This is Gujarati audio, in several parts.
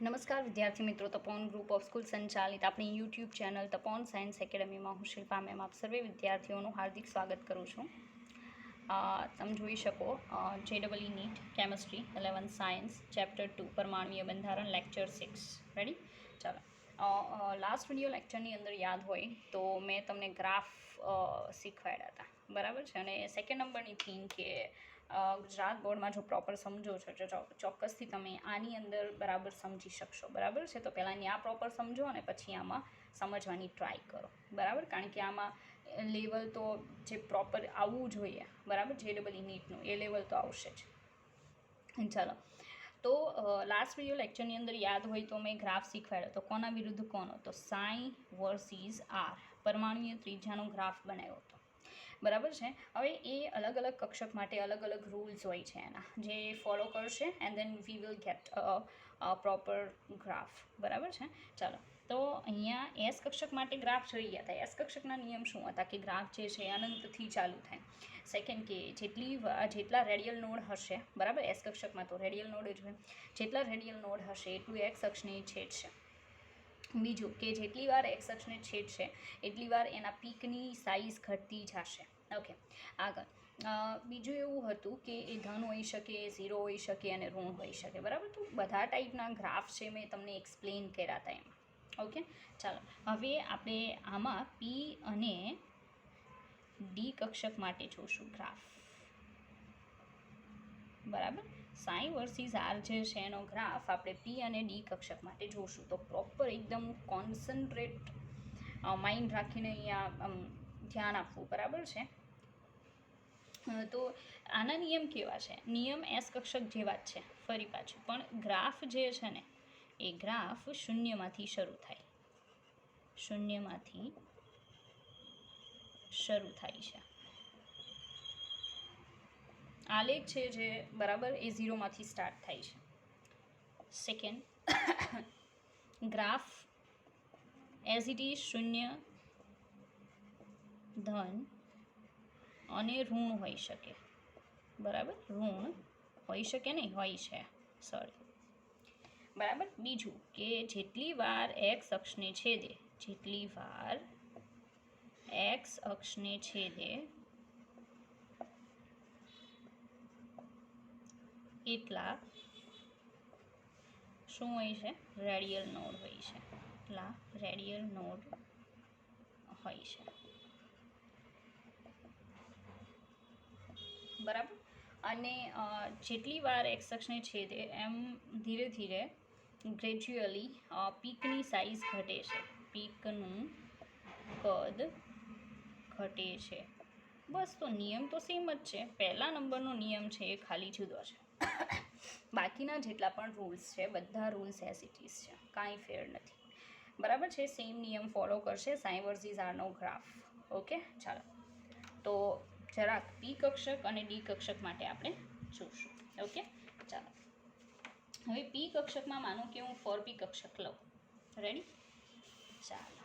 નમસ્કાર વિદ્યાર્થી મિત્રો, તપોન ગ્રુપ ઓફ સ્કૂલ સંચાલિત આપણી યુટ્યુબ ચેનલ તપોન સાયન્સ એકેડમીમાં હું શિલ્પા મેમ આપ સર્વે વિદ્યાર્થીઓનું હાર્દિક સ્વાગત કરું છું. તમે જોઈ શકો JEE NEET chemistry 11 science chapter 2 પરમાણ્વીય બંધારણ લેક્ચર 6. રેડી? ચાલો, લાસ્ટ વિડીયો લેક્ચરની અંદર યાદ હોય તો મેં તમને ગ્રાફ શીખવાડ્યા હતા, બરાબર છે. અને સેકન્ડ નંબરની થીમ કે ગુજરાત બોર્ડમાં જો પ્રોપર સમજો છો તો ચોક્કસથી તમે આની અંદર બરાબર સમજી શકશો, બરાબર છે. તો પહેલાં આ પ્રોપર સમજો અને પછી આમાં સમજવાની ટ્રાય કરો, બરાબર. કારણ કે આમાં લેવલ તો જે પ્રોપર આવવું જોઈએ, બરાબર, JEE નીટનું એ લેવલ તો આવશે જ. ચાલો, તો લાસ્ટ વિડીયો લેક્ચરની અંદર યાદ હોય તો મેં ગ્રાફ શીખવાડ્યો તો કોના વિરુદ્ધ કોનો, તો સાઈ વર્સિસ આર પરમાણુય ત્રિજ્યાનો ગ્રાફ બનાવ્યો હતો, બરાબર છે. હવે એ અલગ અલગ કક્ષક માટે અલગ અલગ રૂલ્સ હોય છે એના, જે ફોલો કરશે and then we will get proper graph, બરાબર છે. ચાલો, તો અહીંયા એસ કક્ષક માટે ગ્રાફ જોઈ ગયા હતા. એસ કક્ષકના નિયમ શું હતા કે ગ્રાફ જે છે અનંતથી ચાલુ થાય. સેકન્ડ કે જેટલા રેડિયલ નોડ હશે, બરાબર, એસ કક્ષકમાં તો રેડિયલ નોડ જ હોય, જેટલા રેડિયલ નોડ હશે એટલું એક્સ અક્ષને છેદશે. બીજું કે જેટલી વાર એક્સ અક્ષને છેદશે એટલી વાર એના પીકની સાઇઝ ઘટતી જશે. ઓકે, આગળ બીજું એવું હતું કે એ ધન હોઈ શકે, ઝીરો હોઈ શકે અને ઋણ હોઈ શકે, બરાબર. તો બધા ટાઈપના ગ્રાફ છે મેં તમને એક્સપ્લેન કર્યા હતા એમાં. ઓકે, ચાલો, હવે આપણે આમાં પી અને ડી કક્ષક માટે જોશું ગ્રાફ, બરાબર. સાઈ વર્સિસ આર જે છે એનો ગ્રાફ આપણે પી અને ડી કક્ષક માટે જોશું. તો પ્રોપર એકદમ કોન્સન્ટ્રેટ માઇન્ડ રાખીને અહીંયા ધ્યાન આપવું, બરાબર છે. તો આના નિયમ કેવા છે? નિયમ એસ કક્ષક જેવા જ છે ફરી પાછું, પણ ગ્રાફ જે છે ને એ ગ્રાફ શૂન્યમાંથી શરૂ થાય, શૂન્યમાંથી શરૂ થાય છે. આલેખ છે જે, બરાબર, એ ઝીરોમાંથી સ્ટાર્ટ થાય છે. Second, graph as it is શૂન્ય, ધન અને ઋણ હોઈ શકે, બરાબર. ઋણ હોઈ શકે નહીં, હોય છે, સોરી, બરાબર. બીજું કે જેટલી વાર એક્સ અક્ષને છેદે, જેટલી વાર એક્સ અક્ષને છેદે એટલા શું હોય છે? રેડિયલ નોડ હોય છે, એટલા રેડિયલ નોડ હોય છે, બરાબર. અને જેટલી વાર એક્સ અક્ષને છેદે એમ ધીરે ધીરે ગ્રેજ્યુઅલી પીકની સાઇઝ ઘટે છે, પીકનું કદ ઘટે છે. બસ, તો નિયમ તો સેમ જ છે. પહેલા નંબરનો નિયમ છે એ ખાલી જુદો છે. બાકીના જેટલા પણ રૂલ્સ છે બધા રૂલ્સ એઝ ઇટ ઇઝ છે, કાંઈ ફેર નથી, બરાબર છે. સેમ નિયમ ફોલો કરશે સાઈ વર્સિસ આરનો ગ્રાફ. ઓકે, ચાલો, તો જરાક પી કક્ષક અને ડી કક્ષક માટે આપણે જોશું. ઓકે, ચાલો, હવે પી કક્ષકમાં માનો કે હું 4p કક્ષક લઉં. રેડી? ચાલો,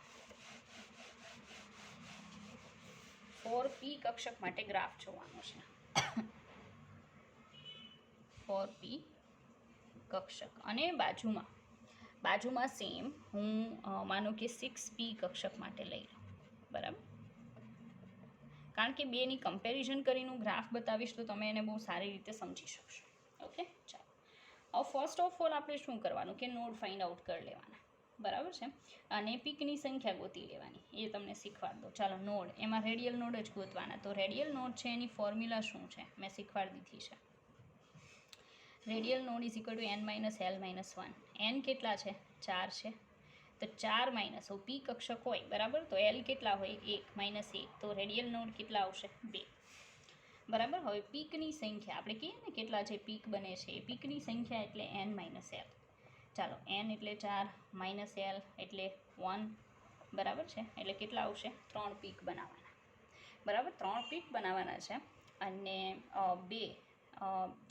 4p કક્ષક માટે ગ્રાફ જોવાનો છે. 4p કક્ષક અને બાજુમાં સેમ હું માનો કે 6p કક્ષક માટે લઈ લઉં, બરાબર. કારણ કે બેની કમ્પેરિઝન કરીને હું ગ્રાફ બતાવીશ તો તમે એને બહુ સારી રીતે સમજી શકશો. ઓકે, ચાલો, હવે ફર્સ્ટ ઓફ ઓલ આપણે શું કરવાનું કે નોડ ફાઇન્ડ આઉટ કરી લેવાના, બરાબર છે. અને પીકની સંખ્યા ગોતી લેવાની, એ તમને શીખવાડ દો. ચાલો, નોડ, એમાં રેડિયલ નોડ જ ગોતવાના. તો રેડિયલ નોડ છે એની ફોર્મ્યુલા શું છે મેં શીખવાડી દીધી છે. Radial node is equal two n minus l minus 1. n કેટલા છે? 4 છે. તો 4 માઇનસ પી કક્ષક હોય, બરાબર, તો એલ કેટલા હોય? 1 માઇનસ 1, તો રેડિયલ નોડ કેટલા આવશે? 2, બરાબર. હવે પીકની સંખ્યા આપણે કહીએ ને કેટલા જે પીક બને છે એ પીકની સંખ્યા એટલે n માઇનસ l. ચાલો, n એટલે 4 માઇનસ l એટલે 1, બરાબર છે. એટલે કેટલા આવશે? 3 પીક બનાવવાના, બરાબર. 3 પીક બનાવવાના છે અને 2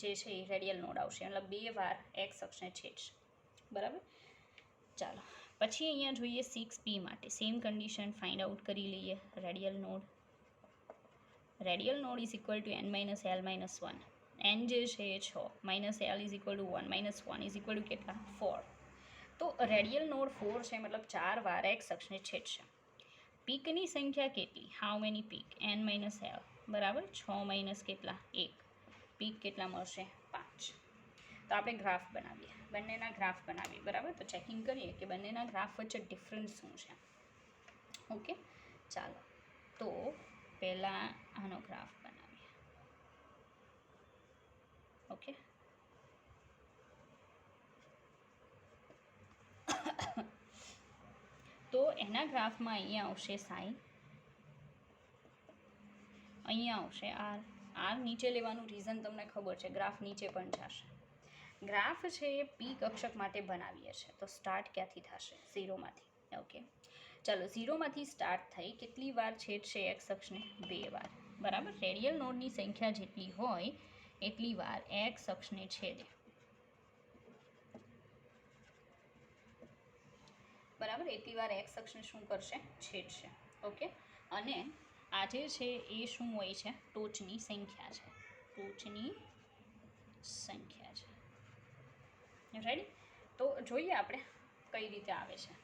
જે છે એ રેડિયલ નોડ આવશે, મતલબ 2 વાર એક્સ અક્ષને છેદશે, બરાબર. ચાલો, પછી અહીંયા જોઈએ 6p માટે સેમ કન્ડિશન ફાઇન્ડ આઉટ કરી લઈએ. Radial node is equal two n minus l minus 1. n જે છે એ 6 minus l is equal two 1 minus 1 is equal two કેટલા? 4, રેડિયલ નોડ 4 છે, મતલબ 4 વાર એક્સ અક્ષને છેદશે. પીકની સંખ્યા કેટલી? How many peak? n minus L, બરાબર. 6 માઇનસ કેટલા? 1. પીક કેટલા મળશે? 5. તો આપણે ગ્રાફ બનાવીએ, બંનેના ગ્રાફ બનાવીએ, બરાબર. તો ચેકિંગ કરીએ કે બંનેના ગ્રાફ વચ્ચે ડિફરન્સ શું છે. ઓકે, ચાલો તો પહેલાં આનો ગ્રાફ બનાવીએ. ઓકે, તો એના ગ્રાફમાં અહીંયા આવશે સાઈ, અહીંયા આવશે આર. આર નીચે લેવાનું રીઝન તમને ખબર છે, ગ્રાફ નીચે પણ જશે. ગ્રાફ છે એ પી કક્ષક માટે બનાવીએ છીએ, તો સ્ટાર્ટ ક્યાંથી થશે? 0માંથી. ઓકે, ચાલો 0માંથી સ્ટાર્ટ થઈ કેટલી વાર છેદશે એક્સ અક્ષને? 2 વાર, બરાબર. રેડિયલ નોડની સંખ્યા જેટલી હોય એટલી વાર એક્સ અક્ષને છેદે, બરાબર. એટલી વાર એક્સ અક્ષને શું કરશે? છેદશે. ઓકે, અને આ જે છે એ શું હોય છે? ટોચની સંખ્યા છે, ટોચની સંખ્યા છે. રેડી? તો જોઈએ આપણે કઈ રીતે આવે છે,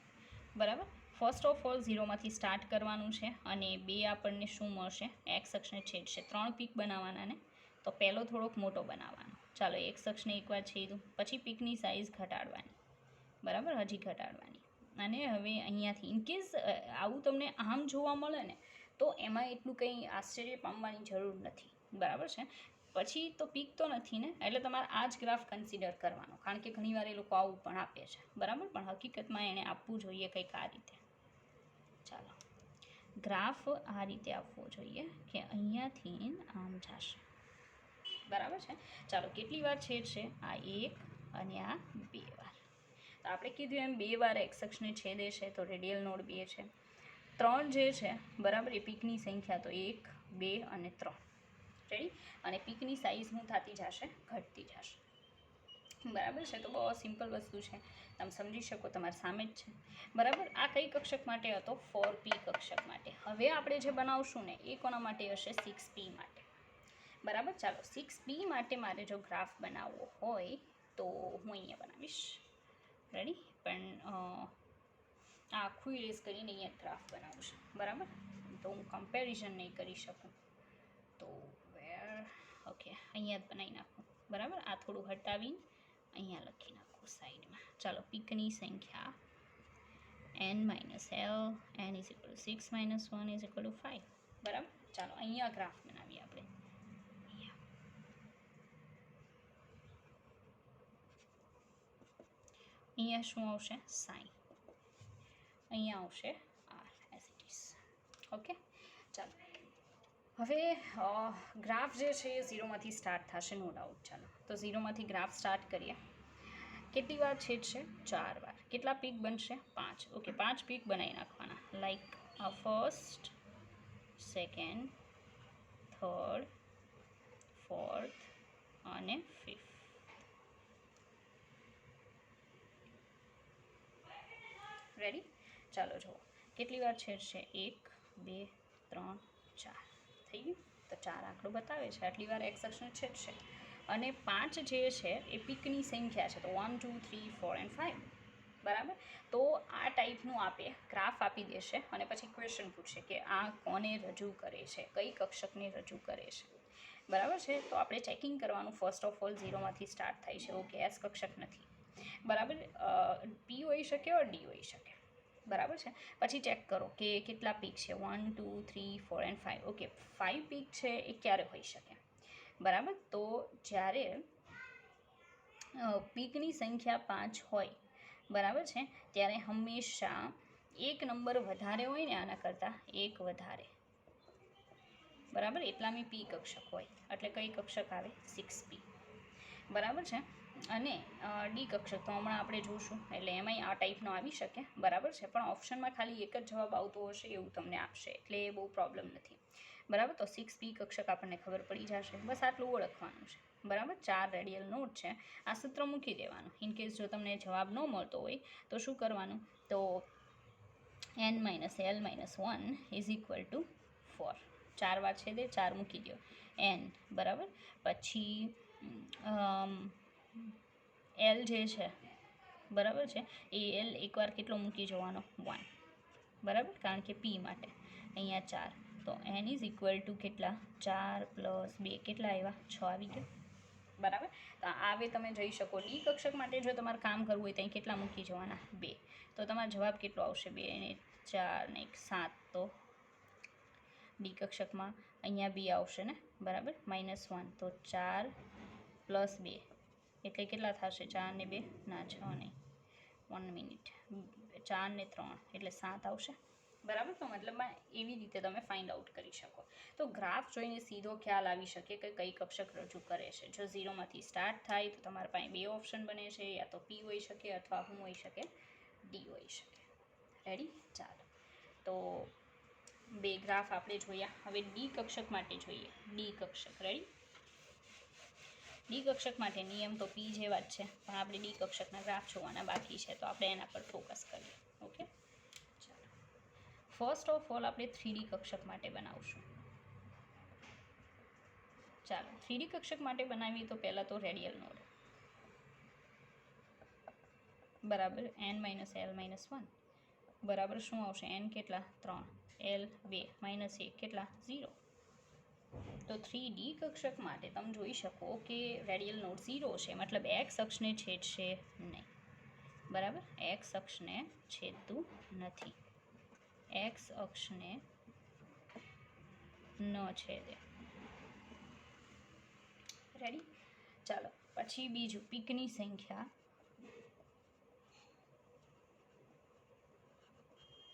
બરાબર. ફર્સ્ટ ઓફ ઓલ 0માંથી સ્ટાર્ટ કરવાનું છે અને 2 આપણને શું મળશે? એક્સ અક્ષને છેદશે. 3 પીક બનાવવાના ને, તો પહેલો થોડોક મોટો બનાવવાનો. ચાલો એક્સ અક્ષને એકવાર છેદું, પછી પીકની સાઇઝ ઘટાડવાની, બરાબર, હજી ઘટાડવાની. અને હવે અહીંયાથી ઇનકેસ આવું તમને આમ જોવા મળે ને, તો એમાં એટલું કંઈ આશ્ચર્ય પામવાની જરૂર નથી, બરાબર છે. પછી તો પીક તો નથી ને, એટલે તમારે આ જ ગ્રાફ કન્સિડર કરવાનો, કારણ કે ઘણીવાર એ લોકો આવું પણ આપે છે, બરાબર. પણ હકીકતમાં એણે આપવું જોઈએ કંઈક આ રીતે. ચાલો, ગ્રાફ આ રીતે આપવો જોઈએ કે અહીંયાથી આમ જશે, બરાબર છે. ચાલો કેટલી વાર છેદશે? આ 1 અને આ 2 વાર. તો આપણે કીધું એમ 2 વાર એક્સ અક્ષને છેદે છે, તો રેડિયલ નોડ 2 છે. 3 જે છે, બરાબર, એ પીકની સંખ્યા, તો 1, 2 અને 3. રેડી? અને પીકની સાઇઝ શું થતી જશે? ઘટતી જશે, બરાબર છે. તો બહુ સિમ્પલ વસ્તુ છે, તમે સમજી શકો, તમારી સામે જ છે, બરાબર. આ કઈ કક્ષક માટે હતો? 4p કક્ષક માટે. હવે આપણે જે બનાવશું ને એ કોના માટે હશે? 6p માટે, બરાબર. ચાલો 6p માટે મારે જો ગ્રાફ બનાવવો હોય તો હું અહીંયા બનાવીશ. રેડી? પણ આ આખું ઇરેઝ કરીને અહીંયા ગ્રાફ બનાવું છું, બરાબર. તો હું કમ્પેરિઝન નહીં કરી શકું, તો ઓકે અહીંયા જ બનાવી નાખું, બરાબર. આ થોડું હટાવીને અહીંયા લખી નાખું સાઈડમાં. ચાલો પીકની સંખ્યા n minus L, n is equal two 6 minus 1 is equal two 5, બરાબર. ચાલો અહીંયા ગ્રાફ બનાવીએ આપણે. અહીંયા શું આવશે? સાઈ. અહીંયા આવશે are as it is. Okay, ચાલો હવે ગ્રાફ જે છે એ 0માંથી સ્ટાર્ટ થશે, નો ડાઉટ. ચાલો તો 0માંથી ગ્રાફ સ્ટાર્ટ કરીએ. કેટલી વાર છેદશે? 4 વાર. કેટલા પીક બનશે? 5. ઓકે, 5 પીક બનાવી નાખવાના, like first, second, third, fourth અને ફિફ્થ. રેડી? ચાલો જુઓ કેટલી વાર છેદશે? 1, 2, 3, 4. થઈ ગયું? તો 4 આંકડો બતાવે છે આટલી વાર એક્સ અક્ષને છેદશે. અને 5 જે છે એ પીકની સંખ્યા છે, તો 1, 2, 3, 4 and 5, બરાબર. તો આ ટાઈપનું આપે ગ્રાફ આપી દેશે અને પછી ક્વેશ્ચન પૂછશે કે આ કોને રજૂ કરે છે, કઈ કક્ષકને રજૂ કરે છે, બરાબર છે. તો આપણે ચેકિંગ કરવાનું, ફર્સ્ટ ઓફ ઓલ 0માંથી સ્ટાર્ટ થાય છે, ઓકે. એસ કક્ષક નથી, બરાબર. પી હોઈ શકે ઓર ડી હોઈ શકે, બરાબર છે. પછી ચેક કરો કે કેટલા પીક છે, 1, 2, 3, 4 and 5. ઓકે, 5 પીક છે એ ક્યારે હોઈ શકે? બરાબર. તો જ્યારે પીકની સંખ્યા 5 હોય, બરાબર છે, ત્યારે હંમેશા એક નંબર વધારે હોય ને આના કરતાં, એક વધારે, બરાબર. એટલામી પી કક્ષક હોય, એટલે કઈ કક્ષક આવે? 6p, બરાબર છે. અને ડી કક્ષક તો હમણાં આપણે જોશું, એટલે એમાંય આ ટાઈપનો આવી શકે, બરાબર છે. પણ ઓપ્શનમાં ખાલી એક જ જવાબ આવતો હશે એવું તમને આપશે, એટલે એ બહુ પ્રોબ્લેમ નથી, બરાબર. તો 6p કક્ષક આપણને ખબર પડી જશે, બસ આટલું ઓળખવાનું છે, બરાબર. 4 રેડિયલ નોડ છે, આ સૂત્ર મૂકી દેવાનું. ઇનકેસ જો તમને જવાબ ન મળતો હોય તો શું કરવાનું? તો n minus L minus 1 is equal two 4. 4 વાર છે તે 4 મૂકી દો, n, બરાબર. પછી એલ જે છે બરાબર છે. એ એલ એકવાર કેટલો મૂકી જવાનો 1, બરાબર, કારણ કે પી માટે અહીંયા 4, તો એન ઇઝ ઇક્વલ ટુ કેટલા 4 + 2 કેટલા આવ્યા 6 આવી ગયા, બરાબર. તો આવે તમે જઈ શકો. ડી કક્ષક માટે જો તમારે કામ કરવું હોય ત્યાં કેટલા મૂકી જવાના 2, તો તમારો જવાબ કેટલો આવશે 2 ને 4 ને 1 7, તો ડી કક્ષકમાં અહીંયા બી આવશે ને, બરાબર, -1, તો 4 + 2 એટલે કેટલા થશે 4 ને 2 ના 6 નહીં, 1 મિનિટ, 4 ને 3 એટલે 7 આવશે, બરાબર. તો મતલબમાં એવી રીતે તમે ફાઇન્ડ આઉટ કરી શકો. તો ગ્રાફ જોઈને સીધો ખ્યાલ આવી શકે કે કઈ કક્ષક રજૂ કરે છે. જો 0માંથી સ્ટાર્ટ થાય તો તમારા પાસે 2 ઓપ્શન બને છે, યા તો પી હોઈ શકે અથવા શું હોઈ શકે ડી હોઈ શકે. રેડી? ચાલો, તો 2 ગ્રાફ આપણે જોયા. હવે ડી કક્ષક માટે જોઈએ. ડી કક્ષક રેડી. ડી કક્ષક માટે નિયમ તો પી જેવા જ છે, પણ આપણે ડી કક્ષકના ગ્રાફ જોવાના બાકી છે, તો આપણે એના પર ફોકસ કરીએ. ઓકે, ચાલો. ફર્સ્ટ ઓફ ઓલ આપણે 3D કક્ષક માટે બનાવશું. ચાલો, 3D કક્ષક માટે બનાવીએ તો પહેલાં તો રેડિયલ નોડ, બરાબર, n - l - 1, બરાબર શું આવશે n કેટલા 3, l 2 - 1 કેટલા 0. તો 3D કક્ષક માટે તમે જોઈ શકો કે રેડિયલ નોડ 0 છે, મતલબ એક્સ અક્ષને છેદશે નહીં, બરાબર. એક્સ અક્ષને છેદતું નથી, એક્સ અક્ષને ન છેદે. રેડી? ચાલો, પછી બીજું પીકની સંખ્યા.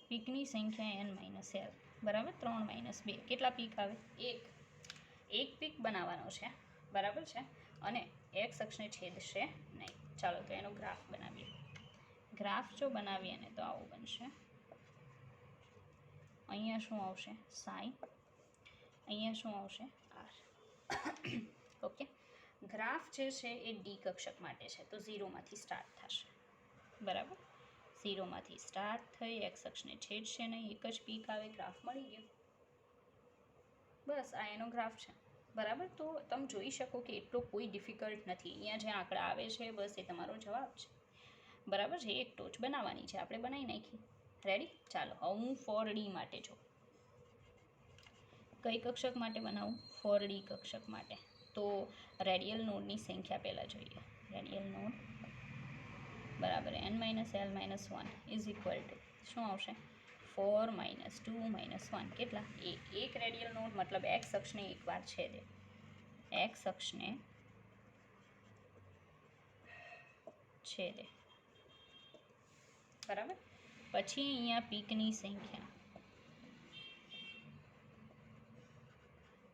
પીકની સંખ્યા n - l, બરાબર, 3 - 2 કેટલા પીક આવે 1. એક પીક બનાવવાનો છે, બરાબર છે, અને એક્સ અક્ષને છેદશે નહીં. ચાલો, તો એનો ગ્રાફ બનાવીએ. ગ્રાફ જો બનાવીએ ને તો આવું બનશે. અહીંયા શું આવશે સાઈ, અહીંયા શું આવશે આર. ઓકે, ગ્રાફ જે છે એ ડી કક્ષક માટે છે, તો 0માંથી સ્ટાર્ટ થશે, બરાબર. 0માંથી સ્ટાર્ટ થઈ, એક્સ અક્ષને છેદશે નહીં, એક જ પીક આવે, ગ્રાફ મળી ગયો. બસ આ એનો ગ્રાફ છે, બરાબર. તો તમે જોઈ શકો કે એટલો કોઈ ડિફિકલ્ટ નથી. અહીંયા જે આંકડા આવે છે બસ એ તમારો જવાબ છે, બરાબર છે. એક ટોચ બનાવવાની છે, આપણે બનાવી નાખી. રેડી? ચાલો, હવે હું ફોર ડી માટે જો કઈ કક્ષક માટે બનાવું, ફોર ડી કક્ષક માટે. તો રેડિયલ નોડની સંખ્યા પહેલાં જોઈએ. રેડિયલ નોડ, બરાબર, n - l - 1 is equal two શું આવશે 4 - 2 - 1 કેટલા એક રેડિયલ નોડ, મતલબ એક્સ અક્ષને એકવાર છેદે, એક્સ અક્ષને છેદે, બરાબર. પછી અહીંયા પીકની સંખ્યા,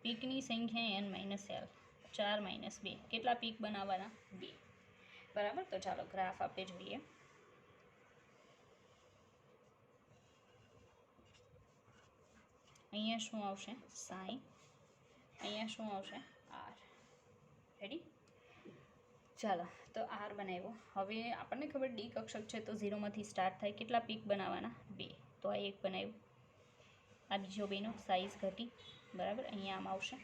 પીકની સંખ્યા n - l, 4 - 2 કેટલા પીક બનાવવાના 2, બરાબર. તો ચાલો ગ્રાફ આપણે જોઈએ. અહીંયા શું આવશે સાઈ, અહીંયા શું આવશે આર. રેડી? ચાલો, તો આર બનાવ્યો. હવે આપણને ખબર ડી કક્ષક છે, તો 0માંથી સ્ટાર્ટ થાય, કેટલા પીક બનાવવાના 2, તો આ એક બનાવ્યું. આ બીજો બેનો સાઈઝ ઘટી, બરાબર, અહીંયા આમ આવશે.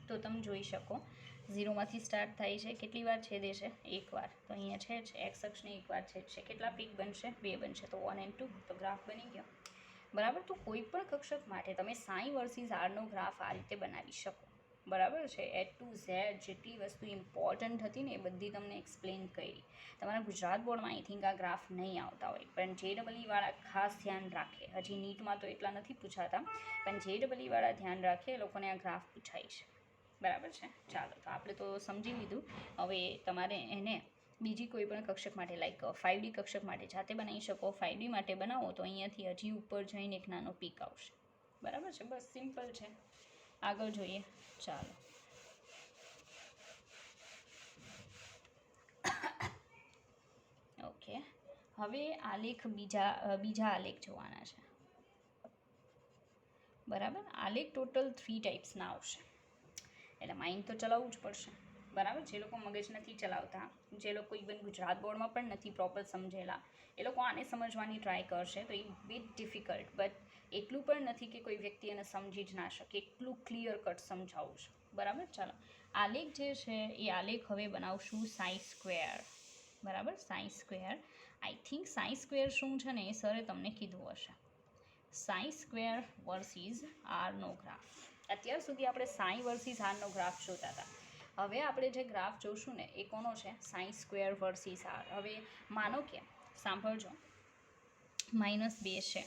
તો તમે જોઈ શકો 0માંથી સ્ટાર્ટ થાય છે, કેટલી વાર છેદે છે એકવાર, તો અહીંયા છે એક્સ અક્ષને એકવાર છેદશે, કેટલા પીક બનશે 2 બનશે, તો 1 and 2, તો ગ્રાફ બની ગયો, બરાબર. તો કોઈ પણ કક્ષક માટે તમે સાઈ વર્સિસ આરનો ગ્રાફ આ રીતે બનાવી શકો, બરાબર છે. A to Z જેટલી વસ્તુ ઇમ્પોર્ટન્ટ હતી ને એ બધી તમને એક્સપ્લેન કરી. તમારા ગુજરાત બોર્ડમાં આઈ થિંક આ ગ્રાફ નહીં આવતા હોય, પણ JEE વાળા ખાસ ધ્યાન રાખે. હજી નીટમાં તો એટલા નથી પૂછાતા, પણ JEE વાળા ધ્યાન રાખે, એ લોકોને આ ગ્રાફ પૂછાય છે, બરાબર છે. ચાલો, તો આપણે તો સમજી લીધું. હવે તમારે એને બીજી કોઈ પણ કક્ષક માટે લાઈક 5D કક્ષક માટે જાતે બનાવી શકો. 5D માટે બનાવો તો અહીંયાથી હજી ઉપર જઈને એક નાનો પીક આવશે, બરાબર છે. બસ સિમ્પલ છે. આગળ જોઈએ. ચાલો, ઓકે. હવે આલેખ બીજા આલેખ જોવાના છે, બરાબર. આલેખ ટોટલ 3 ટાઈપ્સના આવશે, એટલે માઇન્ડ તો ચલાવવું જ પડશે, બરાબર. જે લોકો મગજ નથી ચલાવતા, જે લોકો ઇવન ગુજરાત બોર્ડમાં પણ નથી પ્રોપર સમજેલા, એ લોકો આને સમજવાની ટ્રાય કરશે તો એ બીટ ડિફિકલ્ટ, બટ એટલું પણ નથી કે કોઈ વ્યક્તિ એને સમજી જ ના શકે, એટલું ક્લિયર કટ સમજાવું છું, બરાબર. ચાલો, આલેખ જે છે એ આલેખ હવે બનાવશું સાઈ સ્ક્વેર, બરાબર, psi square. I think psi square શું છે ને એ સરે તમને કીધું હશે. સાઈ સ્ક્વેર વર્સિસ આરનો ગ્રાફ. અત્યાર સુધી આપણે સાઈ વર્સિસ આરનો ગ્રાફ જોતા હતા. હવે આપણે જે ગ્રાફ જોશું ને એ કોનો છે? Psi square versus R. હવે માનો કે સાંભળજો, -2 છે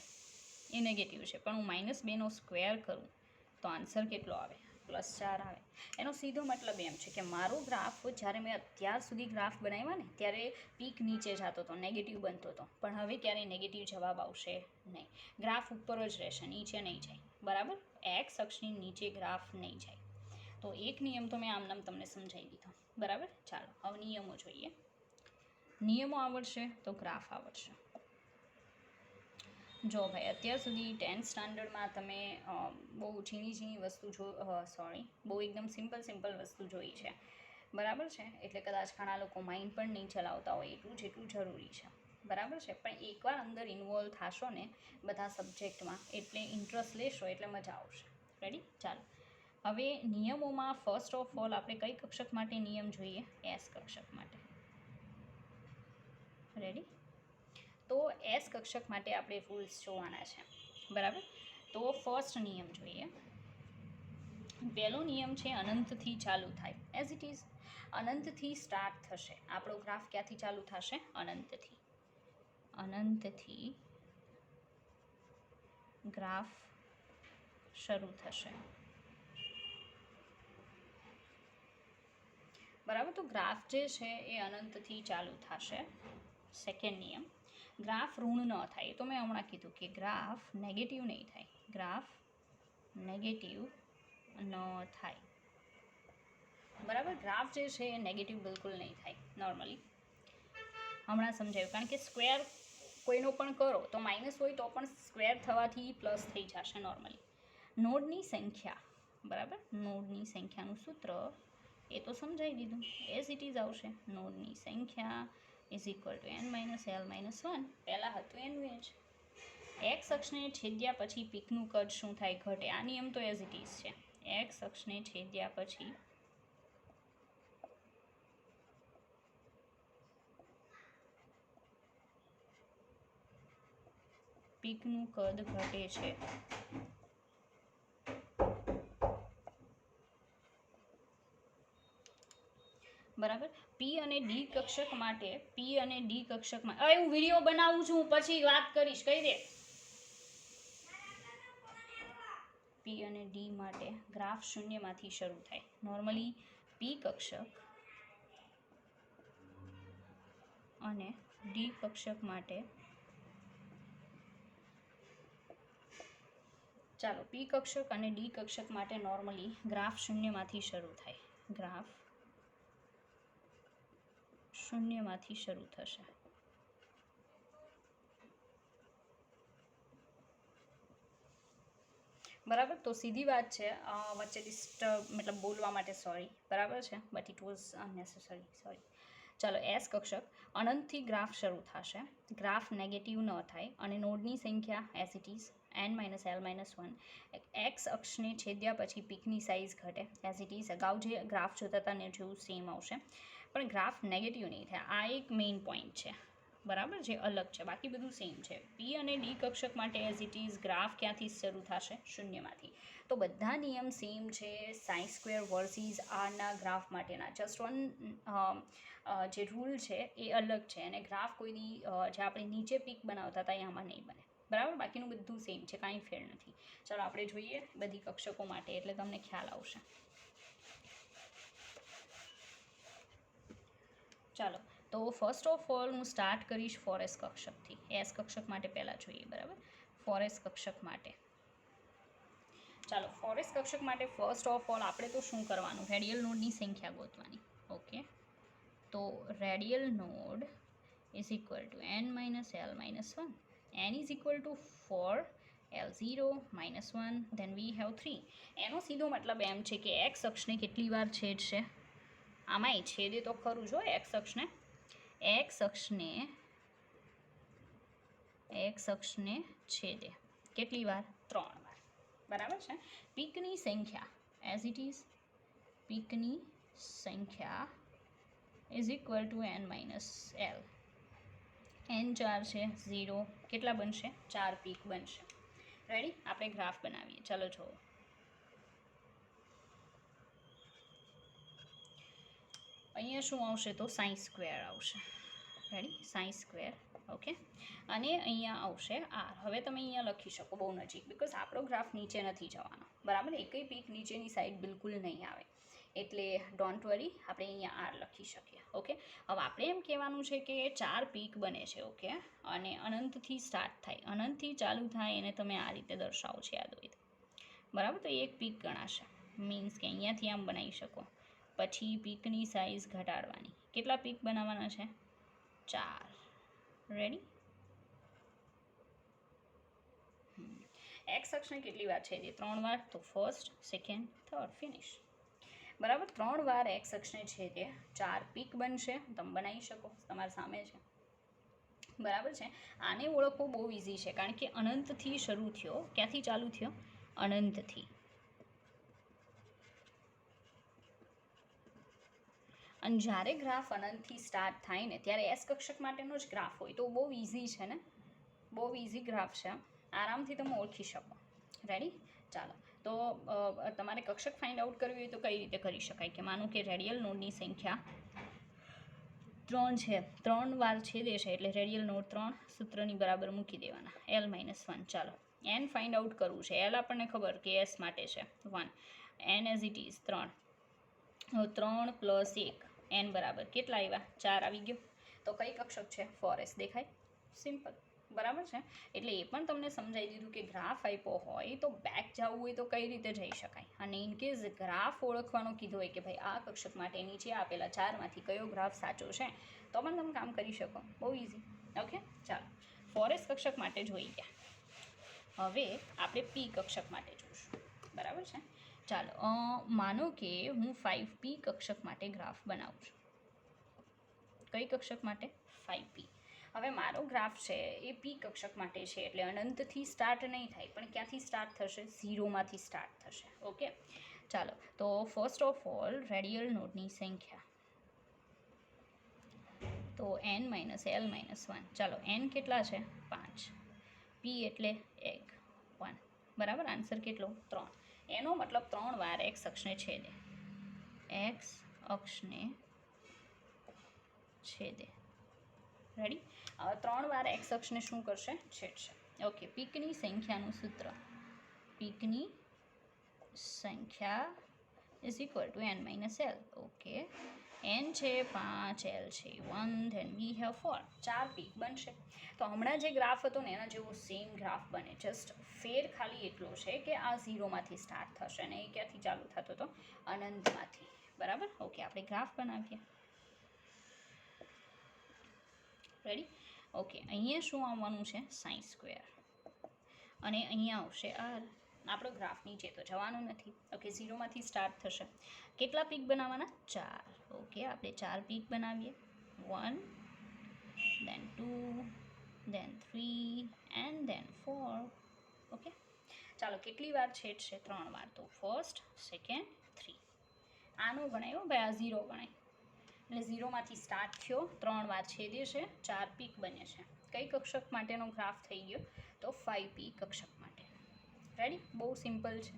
એ નેગેટિવ છે, પણ હું -2નો સ્ક્વેર કરું તો આન્સર કેટલો આવે? +4 આવે. એનો સીધો મતલબ એમ છે કે મારો ગ્રાફ, જ્યારે મેં અત્યાર સુધી ગ્રાફ બનાવ્યા ને ત્યારે પીક નીચે જતો હતો, નેગેટિવ બનતો હતો, પણ હવે ક્યારેય નેગેટિવ જવાબ આવશે નહીં. ગ્રાફ ઉપર જ રહેશે, નીચે નહીં જાય. બરાબર, એક્સ અક્ષની નીચે ગ્રાફ નહીં જાય. તો એક નિયમ તો મેં આમનામ તમને સમજાવી દીધો. બરાબર, ચાલો હવે નિયમો જોઈએ. નિયમો આવડશે તો ગ્રાફ આવડશે. જો ભાઈ, અત્યાર સુધી 10th સ્ટાન્ડર્ડમાં તમે બહુ ઝીણી વસ્તુ બહુ એકદમ સિમ્પલ વસ્તુ જોઈ છે. બરાબર છે, એટલે કદાચ ઘણા લોકો માઇન્ડ પણ નહીં ચલાવતા હોય એટલું જેટલું જરૂરી છે. બરાબર છે, પણ એકવાર અંદર ઇન્વોલ્વ થશો ને બધા સબ્જેક્ટમાં, એટલે ઇન્ટરેસ્ટ લેશો એટલે મજા આવશે. રેડી? ચાલો હવે નિયમોમાં ફર્સ્ટ ઓફ ઓલ આપણે કઈ કક્ષક માટે નિયમ જોઈએ? એસ કક્ષક માટે. રેડી? તો એસ કક્ષક માટે આપણે રૂલ્સ જોવાના છે. બરાબર, તો ફર્સ્ટ નિયમ જોઈએ. પહેલો નિયમ છે અનંતથી ચાલુ થાય. એઝ ઇટ ઇઝ અનંતથી સ્ટાર્ટ થશે. આપણો ગ્રાફ ક્યાંથી ચાલુ થશે? અનંતથી. અનંતથી ગ્રાફ શરૂ થશે. બરાબર, તો ગ્રાફ જે છે એ અનંતથી ચાલુ થશે. સેકન્ડ નિયમ, ગ્રાફ ઋણ ન થાય. તો મેં હમણાં કીધું કે ગ્રાફ નેગેટિવ નહીં થાય. ગ્રાફ નેગેટિવ ન થાય. બરાબર, ગ્રાફ જે છે એ નેગેટિવ બિલકુલ નહીં થાય નોર્મલી. હમણાં સમજાયું, કારણ કે સ્ક્વેર કોઈનો પણ કરો તો માઇનસ હોય તો પણ સ્ક્વેર થવાથી પ્લસ થઈ જશે નોર્મલી. નોડની સંખ્યા. બરાબર, નોડની સંખ્યાનું સૂત્ર એ તો સમજાવી દીધું, એઝ ઇટ ઇઝ આવશે. નોડની સંખ્યા is equal two n - l - 1. પહેલાં હતું એનું એ જ. એક્સ અક્ષને છેદ્યા પછી પીકનું કદ શું થાય? ઘટે. આ નિયમ તો એઝ ઇટ ઇઝ છે. એક્સ અક્ષને છેદ્યા પછી પીકનું કદ ઘટે છે. બરાબર, પી અને ડી કક્ષક માટે હું વિડીયો બનાવું છું, પછી વાત કરીશ, કહી દે. પી અને ડી માટે ગ્રાફ શૂન્યમાંથી શરૂ થાય. નોર્મલી પી કક્ષક અને ડી કક્ષક માટે, ચાલો પી કક્ષક અને ડી કક્ષક માટે નોર્મલી ગ્રાફ શૂન્યમાંથી શરૂ થાય. ગ્રાફ શૂન્યમાંથી શરૂ થશે. બરાબર, તો સીધી વાત છે. વચ્ચે મતલબ બોલવા માટે સોરી. બરાબર છે, બટ ઇટ વોઝ અનનેસેસરી, સોરી. ચાલો, એસ કક્ષક અનંતથી ગ્રાફ શરૂ થશે. ગ્રાફ નેગેટિવ ન થાય અને નોડની સંખ્યા as it is n - l - 1. X અક્ષને છેદ્યા પછી પીકની સાઇઝ ઘટે. એઝ ઇટ ઇઝ અગાઉ જે ગ્રાફ જોતા હતા ને જેવું સેમ આવશે, પણ ગ્રાફ નેગેટિવ નહીં થાય. આ એક મેઇન પોઈન્ટ છે. બરાબર, જે અલગ છે. બાકી બધું સેમ છે. પી અને ડી કક્ષક માટે એઝ ઇટ ઇઝ ગ્રાફ ક્યાંથી શરૂ થશે? શૂન્યમાંથી. તો બધા નિયમ સેમ છે સાઈ સ્ક્વેર વર્સિસ આરના ગ્રાફ માટેના. જસ્ટ વન જે રૂલ છે એ અલગ છે, અને ગ્રાફ કોઈની જે આપણે નીચે પીક બનાવતા હતા એ આમાં નહીં બને. બરાબર, બાકીનું બધું સેમ છે, કાંઈ ફેર નથી. ચાલો આપણે જોઈએ બધી કક્ષકો માટે, એટલે તમને ખ્યાલ આવશે. ચાલો, તો ફર્સ્ટ ઓફ ઓલ હું સ્ટાર્ટ કરીશ ફોરેસ કક્ષકથી. એસ કક્ષક માટે પહેલાં જોઈએ. બરાબર, ફોરેસ કક્ષક માટે. ચાલો, ફોરેસ કક્ષક માટે ફર્સ્ટ ઓફ ઓલ આપણે તો શું કરવાનું? રેડિયલ નોડની સંખ્યા ગોતવાની. ઓકે, તો radial node is equal two n - l - 1. n is equal two 4, l0 - 1, then we have 3. એનો સીધો મતલબ એમ છે કે એક્સ અક્ષને કેટલી વાર છેદશે? આમાંય છેદે તો ખરું જો એક્સ અક્ષને છેદે કેટલી વાર? 3 વાર. બરાબર છે. પીકની સંખ્યા એઝ ઇટ ઇઝ પીકની સંખ્યા is equal to n minus l. N 4 છે 0, કેટલા બનશે? 4 પીક બનશે. રેડી? આપણે ગ્રાફ બનાવીએ. ચાલો જુઓ. અહીંયા શું આવશે? તો સાઈ સ્ક્વેર આવશે. રેડી? સાઈ સ્ક્વેર. ઓકે, અને અહીંયા આવશે આર. હવે તમે અહીંયા લખી શકો બહુ નજીક, બિકોઝ આપણો ગ્રાફ નીચે નથી જવાનો, બરાબર? એકઈ પીક નીચેની સાઈડ બિલકુલ નહીં આવે, એટલે ડોન્ટ વરી, આપણે અહીંયા આર લખી શકીએ. ઓકે, હવે આપણે એમ કહેવાનું છે કે 4 પીક બને છે. ઓકે, અને અનંતથી સ્ટાર્ટ થાય, અનંતથી ચાલુ થાય એને તમે આ રીતે દર્શાવો છો, યાદ હોય તો, બરાબર? તો એક પીક ગણાશે, મીન્સ કે અહીંયાથી આમ બનાવી શકો. પછી પીકની સાઇઝ ઘટાડવાની. કેટલા પીક બનાવવાના છે? 4. રેડી? એક્સ અક્ષને કેટલી વાર છેદે? 3 વાર. તો ફર્સ્ટ, સેકન્ડ, થર્ડ, ફિનિશ. બરાબર? 3 વાર એક્સ અક્ષને છેદે 4 પીક બનશે. તમે બનાવી શકો, તમારી સામે છે, બરાબર છે? આને ઓળખવું બહુ ઇઝી છે, કારણ કે અનંતથી શરૂ થયો. ક્યાંથી ચાલુ થયો? અનંતથી. અને જ્યારે ગ્રાફ અનંતથી સ્ટાર્ટ થાય ને ત્યારે એસ કક્ષક માટેનો જ ગ્રાફ હોય, તો બહુ ઇઝી છે ને, બહુ ઇઝી ગ્રાફ છે, આરામથી તમે ઓળખી શકો. રેડી? ચાલો, તો તમારે કક્ષક ફાઇન્ડ આઉટ કરવી હોય તો કઈ રીતે કરી શકાય? કે માનું કે રેડિયલ નોડની સંખ્યા 3 છે, 3 વાર છેદે છે, એટલે રેડિયલ નોડ 3 સૂત્રની બરાબર મૂકી દેવાના, L - 1. ચાલો, એન ફાઇન્ડ આઉટ કરવું છે. એલ આપણને ખબર કે એસ માટે છે 1, n as it is 3. 3 + 1, n બરાબર કેટલા આવ્યા? 4 આવી ગયો. તો કઈ કક્ષક છે? 4s. દેખાય? સિમ્પલ, બરાબર છે? એટલે એ પણ તમને સમજાવી દીધું કે ગ્રાફ આપ્યો હોય તો બેક જવું હોય તો કઈ રીતે જઈ શકાય, અને ઇનકેસ ગ્રાફ ઓળખવાનું કીધું હોય કે ભાઈ આ કક્ષક માટે નીચે આપેલા 4માંથી કયો ગ્રાફ સાચો છે, તો પણ તમે કામ કરી શકો. બહુ ઇઝી. ઓકે, ચાલો, 4s કક્ષક માટે જોઈ ગયા. હવે આપણે પી કક્ષક માટે જોઈશું, બરાબર છે? ચાલો, માનો કે હું 5p કક્ષક માટે ગ્રાફ બનાવું છું. કઈ કક્ષક માટે? 5p. હવે મારો ગ્રાફ છે એ પી કક્ષક માટે છે, એટલે અનંતથી સ્ટાર્ટ નહીં થાય, પણ ક્યાંથી સ્ટાર્ટ થશે? 0માંથી સ્ટાર્ટ થશે. ઓકે, ચાલો, તો ફર્સ્ટ ઓફ ઓલ રેડિયલ નોડની સંખ્યા, તો n - L - 1. ચાલો, n કેટલા છે? 5. p એટલે 1, બરાબર? આન્સર કેટલો? 3. એનો મતલબ 3 વાર એક્સ અક્ષને છેદે, એક્સ અક્ષને છેદે. રેડી? હવે 3 વાર એક્સ અક્ષને શું કરશે? છેદશે. ઓકે, પીકની સંખ્યાનું સૂત્ર, પીકની સંખ્યા is equal two n - L. Okay, n છે 5, L છે 1, ધેન વી હેવ 4. 4 પીક બનશે. તો હમણાં જે ગ્રાફ હતો ને એના જેવો સેમ ગ્રાફ બને, જસ્ટ ફેર ખાલી એટલો છે કે આ 0માંથી સ્ટાર્ટ થશે અને એ ક્યાંથી ચાલુ થતો હતો? અનંતમાંથી. બરાબર? ઓકે, આપણે ગ્રાફ બનાવીએ. રેડી? ઓકે, અહીંયા શું આવવાનું છે? સાઈ સ્ક્વેર, અને અહીંયા આવશે આર. આપણો ગ્રાફ નીચે તો જવાનું નથી. ઓકે, 0માંથી સ્ટાર્ટ થશે. કેટલા પીક બનાવવાના? 4. ઓકે, આપણે 4 પીક બનાવીએ. 1, then 2, then 3 and then 4. Okay, ચાલો, કેટલી વાર છેદશે? 3 વાર. તો ફર્સ્ટ, સેકન્ડ, 3. આનો ગણાયો ભાઈ, આ 0 ગણાય, એટલે 0માંથી સ્ટાર્ટ થયો, 3 વાર છેદે છે, 4 પીક બને છે. કઈ કક્ષક માટેનો ગ્રાફ થઈ ગયો? તો 5p કક્ષક માટે. રેડી? બહુ સિમ્પલ છે,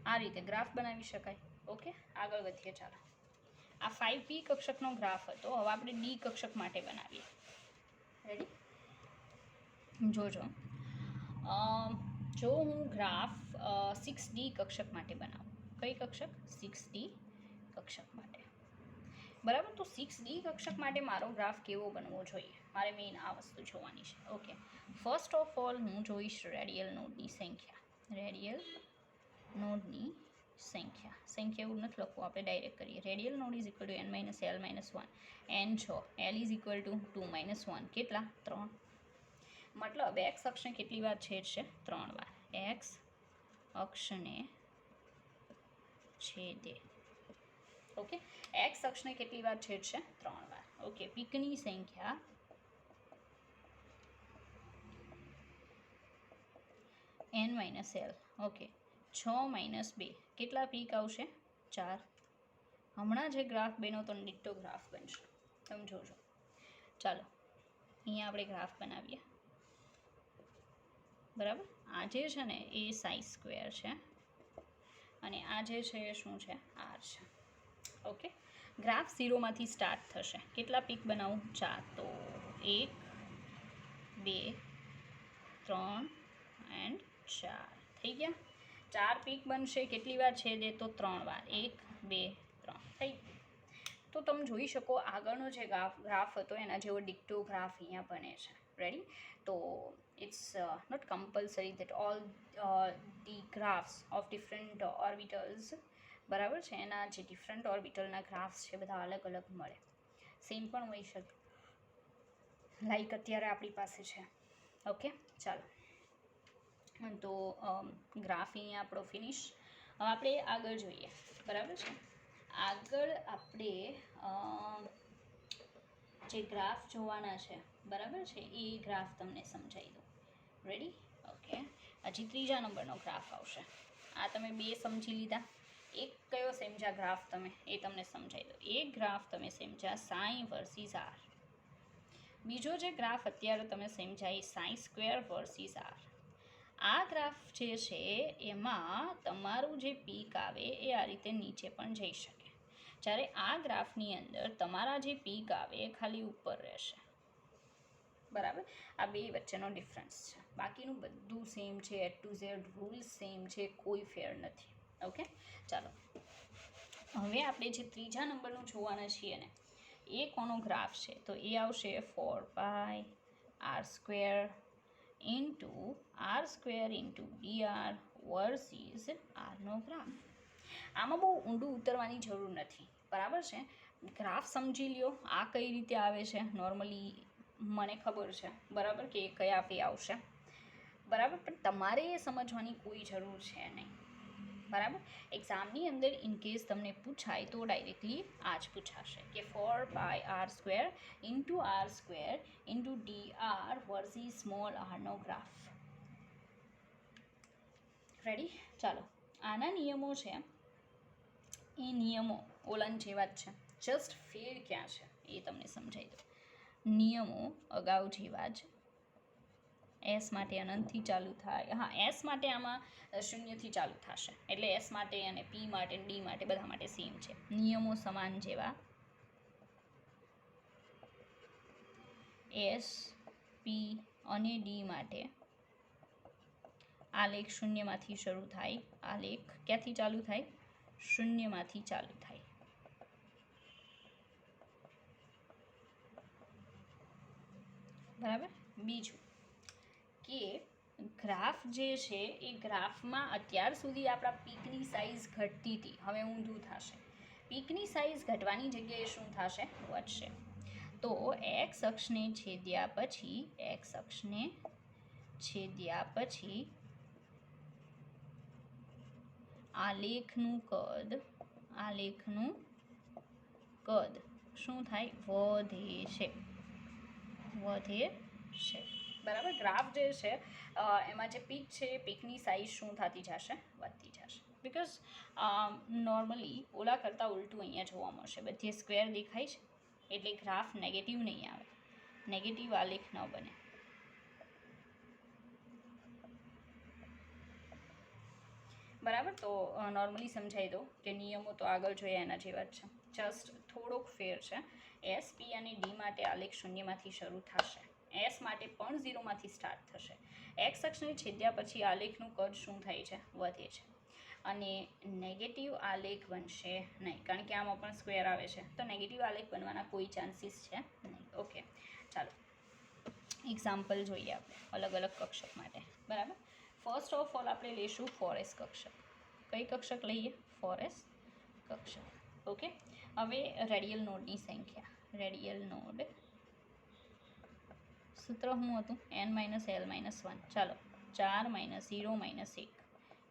આ રીતે ગ્રાફ બનાવી શકાય. ઓકે, આગળ વધીએ. ચાલો, આ 5p કક્ષકનો ગ્રાફ હતો. હવે આપણે ડી કક્ષક માટે બનાવીએ. રેડી? જોજો, જો હું ગ્રાફ 6d કક્ષક માટે બનાવું. કઈ કક્ષક? 6d કક્ષક માટે. બરાબર? તો 6d કક્ષક માટે મારો ગ્રાફ કેવો બનવો જોઈએ? મારે મેઇન આ વસ્તુ જોવાની છે. ઓકે, ફર્સ્ટ ઓફ ઓલ હું જોઈશ રેડિયલ નોડની સંખ્યા. રેડિયલ નોડની સંખ્યા એવું નથી લખવું, આપણે ડાયરેક્ટ કરીએ. Radial node is equal two n - L - 1. n 6, L is equal two 2 - 1. કેટલા? 3. મતલબ એક્સ અક્ષને કેટલી વાર છેદશે? 3 વાર. એક્સ અક્ષને છેદે. ઓકે, એક્સ અક્ષને કેટલી વાર છેદશે? 3 વાર. ઓકે, પીકની સંખ્યા n - L. ઓકે, 6 - 2, કેટલા પીક આવશે? 4. હમણાં જે ગ્રાફ બન્યો તો ડિટ્ટો ગ્રાફ બનશે, તમે જોજો. ચાલો અહીંયા આપણે ગ્રાફ બનાવીએ. બરાબર, આ જે છે ને એ સાઈ સ્ક્વેર છે અને આ જે છે એ શું છે, આર છે. ઓકે, ગ્રાફ 0માંથી સ્ટાર્ટ થશે. કેટલા પીક બનાવું? 4. તો 1 2 3 એન્ડ 4 થઈ ગયા. 4 પીક બનશે. કેટલી વાર છેદે? તો 3 વાર. 1 2 3 થઈ ગયું. તો તમે જોઈ શકો આગળનો જે ગ્રાફ હતો એના જેવો ડિક્ટો ગ્રાફ અહીંયા બને છે. રેડી? તો it's not compulsory that all the graphs of different orbitals, બરાબર છે, એના જે ડિફરન્ટ ઓર્બિટલના ગ્રાફ્સ છે બધા અલગ અલગ મળે. સેમ પણ હોઈ શકે, લાઈક અત્યારે આપણી પાસે છે. ઓકે, ચાલો તો ગ્રાફ અહીંયા આપણો ફિનિશ. હવે આપણે આગળ જોઈએ. બરાબર છે, આગળ આપણે જે ગ્રાફ જોવાના છે, બરાબર છે, એ ગ્રાફ તમને સમજાવી દઉં. રેડી? ઓકે, હજી 3જા નંબરનો ગ્રાફ આવશે. આ તમે 2 સમજી લીધા. એક કયો સમજ્યા ગ્રાફ તમે, એ તમને સમજાવી દો. એક ગ્રાફ તમે સમજ્યા સાઈ વર્સિસ આર. બીજો જે ગ્રાફ અત્યારે તમે સમજાય સાઈ સ્ક્વેર વર્સિસ આર. આ ગ્રાફ જે છે એમાં તમારું જે પીક આવે એ આ રીતે નીચે પણ જઈ શકે, જ્યારે આ ગ્રાફની અંદર તમારા જે પીક આવે એ ખાલી ઉપર રહેશે. બરાબર, આ બે વચ્ચેનો ડિફરન્સ છે. બાકીનું બધું સેમ છે, A to Z rules same છે, કોઈ ફેર નથી. ઓકે, ચાલો હવે આપણે જે 3જા નંબરનું જોવાના છીએ ને, એ કોનો ગ્રાફ છે? તો એ આવશે 4π r² into r² into dr versus આરનો ગ્રાફ. આમાં બહુ ઊંડું ઉતરવાની જરૂર નથી. બરાબર છે, ગ્રાફ સમજી લ્યો આ કઈ રીતે આવે છે. નોર્મલી મને ખબર છે, બરાબર, કે કયા પે આવશે. બરાબર, પણ તમારે એ સમજવાની કોઈ જરૂર છે નહીં. બરાબર, એક્ઝામની અંદર ઇનકેસ તમને પૂછાય તો ડાયરેક્ટલી આ જ પૂછાશે કે 4π r² into r² into dr versus small આરનો ગ્રાફ. રેડી? ચાલો, આના નિયમો છે એ નિયમો ઓલન જેવા જ છે, જસ્ટ ફેર ક્યાં છે એ તમને સમજાવી દો. નિયમો અગાઉ જેવા જ. એસ માટે અનંતથી ચાલુ થાય. હા, એસ માટે આમાં 0થી ચાલુ થશે, એટલે એસ માટે અને પી માટે ડી માટે બધા માટે સેમ છે. નિયમો સમાન જેવા. એસ, પી અને ડી માટે આલેખ 0માંથી શરૂ થાય. આલેખ ક્યાંથી ચાલુ થાય? 0માંથી ચાલુ થાય. બરાબર, બીજું કે ગ્રાફ જે છે એ ગ્રાફમાં અત્યાર સુધી આપણા પીકની સાઇઝ ઘટતી હતી, હવે ઊંધું થશે. પીકની સાઇઝ ઘટવાની જગ્યાએ શું થશે? વધશે. તો એક્સ અક્ષને છેદ્યા પછી આલેખનું કદ શું થાય? વધે છે. બરાબર, ગ્રાફ જે છે એમાં જે પીક છે એ પીકની સાઇઝ શું થતી જશે? વધતી જશે. બિકોઝ નોર્મલી ઓલા કરતાં ઉલટું અહીંયા જોવા મળશે. બધી સ્ક્વેર દેખાય છે એટલે ગ્રાફ નેગેટિવ નહીં આવે, નેગેટિવ આલેખ ન બને. બરાબર, તો નોર્મલી સમજાવી દો કે નિયમો તો આગળ જોઈએ એના જેવા જ છે, જસ્ટ થોડોક ફેર છે. એસ, પી અને ડી માટે આલેખ 0માંથી શરૂ થશે. એસ માટે પણ 0માંથી સ્ટાર્ટ થશે. એક્સ અક્ષને છેદ્યા પછી આલેખનું કદ શું થાય છે? વધે છે. અને નેગેટિવ આલેખ બનશે નહીં, કારણ કે આમાં પણ સ્ક્વેર આવે છે, તો નેગેટિવ આલેખ બનવાના કોઈ ચાન્સીસ છે નહીં. ઓકે, ચાલો એક્ઝામ્પલ જોઈએ આપણે અલગ અલગ કક્ષક માટે. બરાબર, ફર્સ્ટ ઓફ ઓલ આપણે લઈશું 4s કક્ષક. કઈ કક્ષક લઈએ? 4s કક્ષક. ઓકે, હવે રેડિયલ નોડની સંખ્યા. રેડિયલ નોડ સૂત્ર શું હતું? n - l - 1. ચાલો 4 - 0 - 1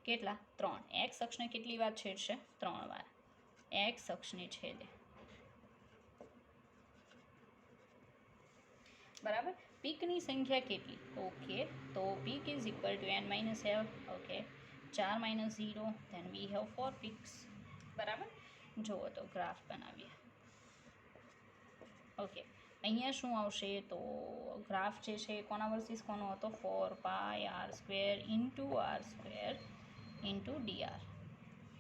કેટલા? 3. એક્સ અક્ષને કેટલી વાર છેદશે? 3 વાર. એક્સ અક્ષને છેદે. બરાબર, પીકની સંખ્યા કેટલી? ઓકે, તો peak is equal two n - l. Okay, 4 - 0, then we have 4 peaks. બરાબર, જુઓ તો ગ્રાફ બનાવીએ. ઓકે, અહીંયા શું આવશે તો ગ્રાફ જે છે કોના વર્સિસ કોનો હતો, 4πr² into r² into dr.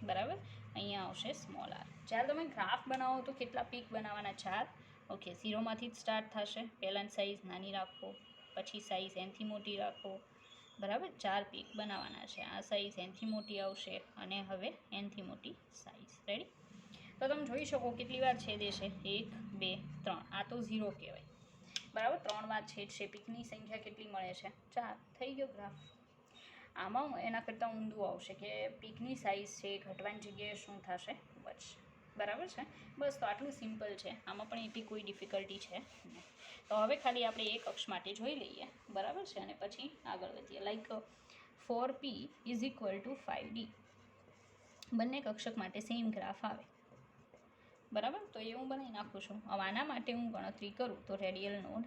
બરાબર, અહીંયા આવશે સ્મોલ આર. જ્યારે તમે ગ્રાફ બનાવો તો કેટલા પીક બનાવવાના? 4. ઓકે, 0માંથી જ સ્ટાર્ટ થશે. પહેલાં સાઇઝ નાની રાખો, પછી સાઇઝ એનથી મોટી રાખો. બરાબર, 4 પીક બનાવવાના છે. આ સાઇઝ એનથી મોટી આવશે અને હવે એનથી મોટી સાઇઝ. રેડી? તો તમે જોઈ શકો કેટલી વાર છેદે છે, 1 2 3. આ તો 0 કહેવાય. બરાબર, 3 વાર છેદશે. પીકની સંખ્યા કેટલી મળે છે? 4. થઈ ગયો ગ્રાફ. આમાં એના કરતાં ઊંધું આવશે કે પીકની સાઇઝ છે ઘટવાની જગ્યાએ શું થશે? વધશે. બરાબર છે? બસ, તો આટલું સિમ્પલ છે. આમાં પણ એટલી કોઈ ડિફિકલ્ટી છે નહીં. તો હવે ખાલી આપણે એક અક્ષ માટે જોઈ લઈએ. બરાબર છે? અને પછી આગળ વધીએ. Like 4p is equal two 5d. બંને કક્ષક માટે સેમ ગ્રાફ આવે. બરાબર, તો એ હું બનાવી નાખું છું. હવે આના માટે હું ગણતરી કરું તો રેડિયલ નોડ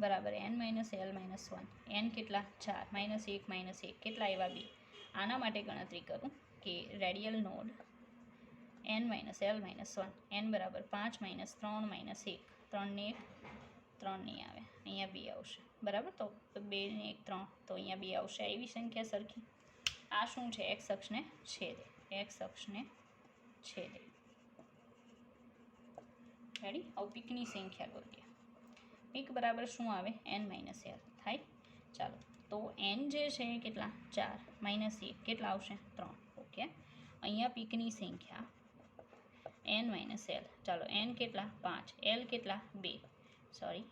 બરાબર n - l - 1. n કેટલા? 4. -1 -1 કેટલા આવ્યા? 2. આના માટે ગણતરી કરું કે radial node n - l - 1. n બરાબર 5 - 3 - 1. 3 ને 1 3 નહીં આવે, અહીંયા 2 આવશે. બરાબર, તો 2 ને 1 3, તો અહીંયા 2 આવશે. એવી સંખ્યા સરખી. આ શું છે? એક્સ અક્ષને છેદે. એક્સ અક્ષને છેદે. રેડી? હવે પીકની સંખ્યા કરીએ. પીક બરાબર શું આવે? n - l થાય. ચાલો, તો n જે છે એ કેટલા? 4 - 1 કેટલા આવશે? 3. ઓકે, અહીંયા પીકની સંખ્યા n - l. ચાલો, n કેટલા? 5. l કેટલા? 2. સોરી,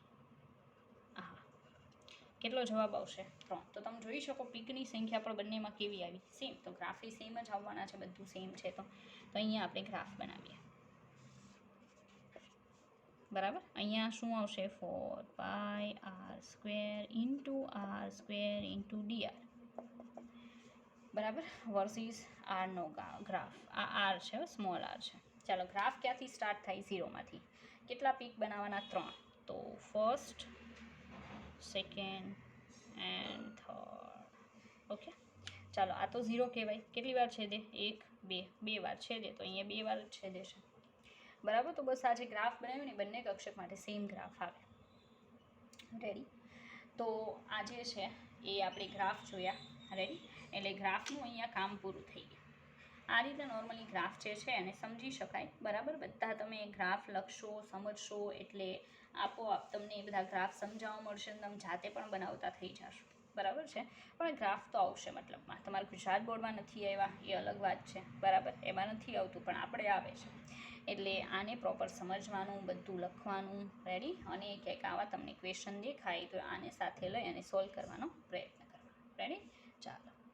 હા, કેટલો જવાબ આવશે? 3. તો તમે જોઈ શકો પીકની સંખ્યા પણ બંનેમાં કેવી આવી? સેમ. તો ગ્રાફ એ સેમ જ આવવાના છે, બધું સેમ છે. તો અહીંયા આપણે ગ્રાફ બનાવીએ. બરાબર, અહીંયા શું આવશે? 4πr² into r² into dr. બરાબર, વર્સિસ આરનો ગ્રાફ. આ આર છે, સ્મોલ આર છે. ચાલો, ગ્રાફ ક્યાંથી સ્ટાર્ટ થાય? 0માંથી. કેટલા પીક બનાવવાના? 3. તો first, second and third. Okay, ચાલો, આ તો 0 કહેવાય. કેટલી વાર છેદે? 1 2. 2 વાર છેદે, તો અહીંયા 2 વાર જ છેદે છે. બરાબર, તો બસ આ જે ગ્રાફ બનાવ્યું ને બંને કક્ષક માટે સેમ ગ્રાફ આવે. રેડી? તો આ જે છે એ આપણે ગ્રાફ જોયા. રેડી? એટલે ગ્રાફનું અહીંયા કામ પૂરું થઈ ગયું. આ રીતે નોર્મલી ગ્રાફ જે છે એને સમજી શકાય. બરાબર, બધા તમે ગ્રાફ લખશો, સમજશો એટલે આપોઆપ તમને એ બધા ગ્રાફ સમજાવવા મળશે અને તમે જાતે પણ બનાવતા થઈ જશો. બરાબર છે? પણ ગ્રાફ તો આવશે. મતલબમાં તમારા ગુજરાત બોર્ડમાં નથી આવ્યા એ અલગ વાત છે. બરાબર, એમાં નથી આવતું, પણ આપણે આવે છે. એટલે આને પ્રોપર સમજવાનું, બધું લખવાનું. રેડી? અને ક્યાંક આવા તમને ક્વેશ્ચન દેખાય તો આને સાથે લઈ અને સોલ્વ કરવાનો પ્રયત્ન